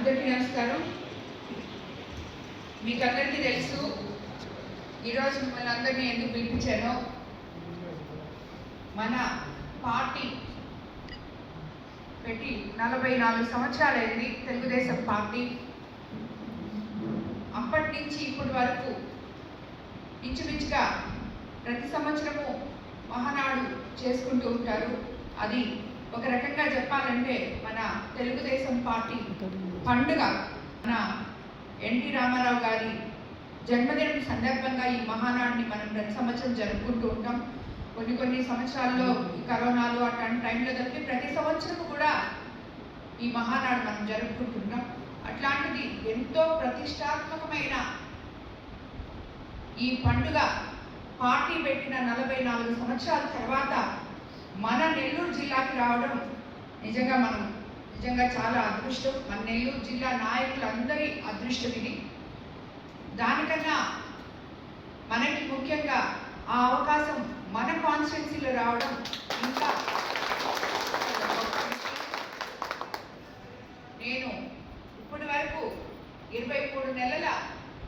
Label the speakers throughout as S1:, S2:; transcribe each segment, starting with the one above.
S1: అందరికీ నమస్కారం. మీకందరికీ తెలుసు ఈరోజు మిమ్మల్ని అందరినీ ఎందుకు పిలిపించానో. మన పార్టీ పెట్టి 44 సంవత్సరాలైంది, తెలుగుదేశం పార్టీ. అప్పటి నుంచి ఇప్పటి వరకు ఇంచుమించుగా ప్రతి సంవత్సరము మహానాడు చేసుకుంటూ ఉంటారు. అది ఒక రకంగా చెప్పాలంటే మన తెలుగుదేశం పార్టీ పండుగ. మన ఎన్టీ రామారావు గారి జన్మదినం సందర్భంగా ఈ మహానాడిని మనం ప్రతి సంవత్సరం జరుపుకుంటూ ఉంటాం. కొన్ని సంవత్సరాల్లో కరోనాలు అట్లాంటి టైంలో తప్పి ప్రతి సంవత్సరం కూడా ఈ మహానాడు మనం జరుపుకుంటుంటాం. అట్లాంటిది ఎంతో ప్రతిష్టాత్మకమైన ఈ పండుగ పార్టీ పెట్టిన 44 సంవత్సరాల తర్వాత మన నెల్లూరు జిల్లాకి రావడం నిజంగా చాలా అదృష్టం. మన నెల్లూరు జిల్లా నాయకులందరి అదృష్టం ఇది. దానికన్నా మనకి ముఖ్యంగా ఆ అవకాశం మన కాన్స్టిట్యున్సీలో రావడం ఇంకా. నేను ఇప్పటి వరకు 23 నెలల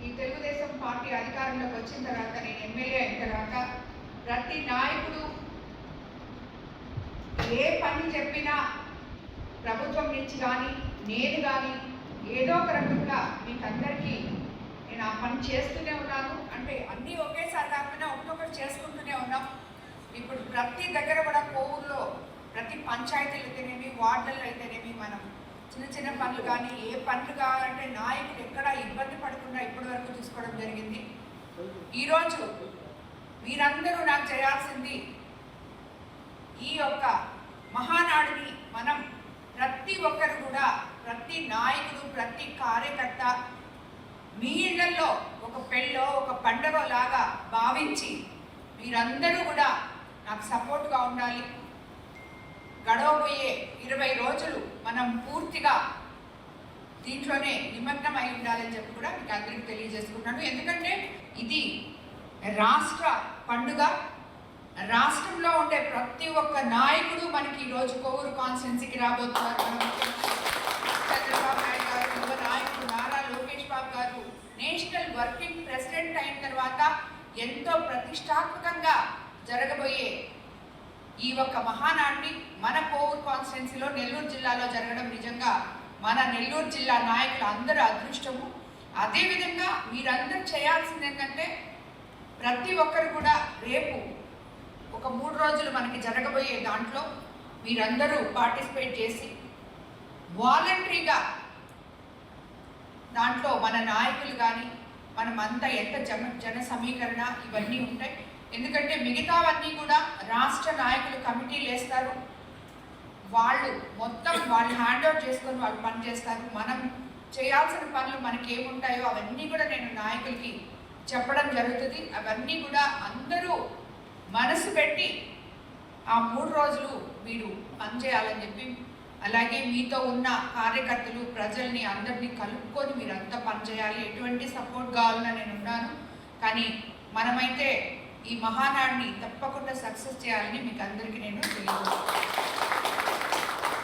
S1: ఈ తెలుగుదేశం పార్టీ అధికారంలోకి వచ్చిన తర్వాత, నేను ఎమ్మెల్యే అయిన తర్వాత ప్రతి నాయకుడు ఏ పని చెప్పినా ప్రభుత్వం నుంచి కానీ నేను కానీ ఏదో ఒక రకంగా మీకు అందరికీ నేను ఆ పని చేస్తూనే ఉన్నాను. అంటే అన్నీ ఒకేసారి కాకుండా ఒక్కొక్కటి చేసుకుంటూనే ఉన్నాం. ఇప్పుడు ప్రతి దగ్గర కూడా కోవూరులో ప్రతి పంచాయతీలు అయితేనేమి, వార్డులలో అయితేనేమి మనం చిన్న పనులు కానీ ఏ పనులు కావాలంటే నాయకులు ఎక్కడా ఇబ్బంది పడకుండా ఇప్పటి వరకు చూసుకోవడం జరిగింది. ఈరోజు మీరందరూ నాకు చేయాల్సింది ఈ యొక్క మహానాడిని మనం ప్రతి ఒక్కరు కూడా, ప్రతి నాయకుడు, ప్రతి కార్యకర్త మీ ఇళ్లలో ఒక పెళ్ళో ఒక పండుగ లాగా భావించి మీరందరూ కూడా నాకు సపోర్ట్గా ఉండాలి. గడవబోయే 20 రోజులు మనం పూర్తిగా దీంట్లోనే నిమగ్నం అయి ఉండాలని చెప్పి కూడా మీకు అందరికీ తెలియజేసుకుంటున్నాను. ఎందుకంటే ఇది రాష్ట్ర పండుగ. రాష్ట్రంలో ఉండే ప్రతి ఒక్క నాయకుడు మనకి ఈరోజు కోవూరు కాన్స్టిట్యున్సీకి రాబోతున్నారు. చంద్రబాబు నాయుడు గారు, యువ నాయకుడు నారా లోకేష్ బాబు గారు నేషనల్ వర్కింగ్ ప్రెసిడెంట్ అయిన తర్వాత ఎంతో ప్రతిష్టాత్మకంగా జరగబోయే ఈ ఒక్క మహానాడిని మన కోవూరు కాన్స్టిట్యున్సీలో నెల్లూరు జిల్లాలో జరగడం నిజంగా మన నెల్లూరు జిల్లా నాయకులు అందరూ అదృష్టము. అదేవిధంగా మీరందరూ చేయాల్సింది ఏంటంటే ప్రతి ఒక్కరు కూడా రేపు ఒక 3 రోజులు మనకి జరగబోయే దాంట్లో మీరందరూ పార్టిసిపేట్ చేసి వాలంటరీగా దాంట్లో మన నాయకులు కానీ మనమంతా ఎంత జన సమీకరణ ఇవన్నీ ఉంటాయి. ఎందుకంటే మిగతావన్నీ కూడా రాష్ట్ర నాయకులు కమిటీలు వేస్తారు. వాళ్ళు హ్యాండ్ అవుట్ చేసుకొని వాళ్ళు పని చేస్తారు. మనం చేయాల్సిన పనులు మనకి ఏముంటాయో అవన్నీ కూడా నేను నాయకులకి చెప్పడం జరుగుతుంది. అవన్నీ కూడా అందరూ మనసు పెట్టి ఆ 3 రోజులు మీరు పనిచేయాలని చెప్పి, అలాగే మీతో ఉన్న కార్యకర్తలు ప్రజల్ని అందరినీ కలుపుకొని మీరంతా పనిచేయాలి. ఎటువంటి సపోర్ట్ కావాలన్నా నేను ఉన్నాను. కానీ మనమైతే ఈ మహానాడిని తప్పకుండా సక్సెస్ చేయాలని మీకు అందరికీ నేను తెలియజేస్తాను.